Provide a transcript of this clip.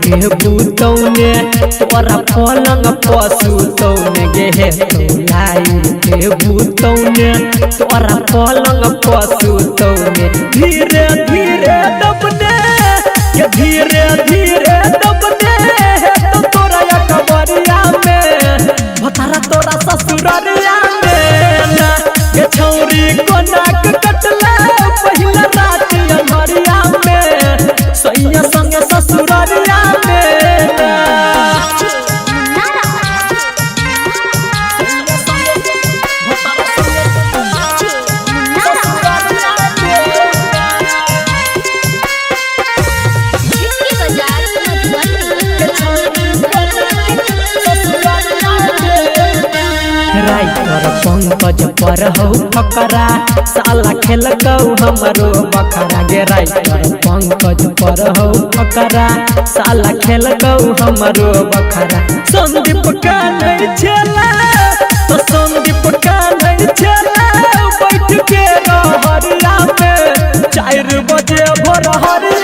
के बूतौने तोरा पलंग पसुतौने गे लाई के बूतौने तोरा पलंग पसुतौने धीरे धीरे दबने ये धीरे धीरे दबने तो तोरा कबरिया में भतारा तोरा ससुरारिया में ना ये छौरी को नाक कटला पहिला रात अंधरिया में सैया संग ससुरारिया में ना राइटर पंकज पर हो फकरा साला खेल हमरो बखरा गे राइटर पंकज पर हो फकरा साला खेल हमरो बखरा संदीप का नहीं छेला तो संदीप का नहीं छेला बैठ के रहरिया में 4 बजे भोर हरिया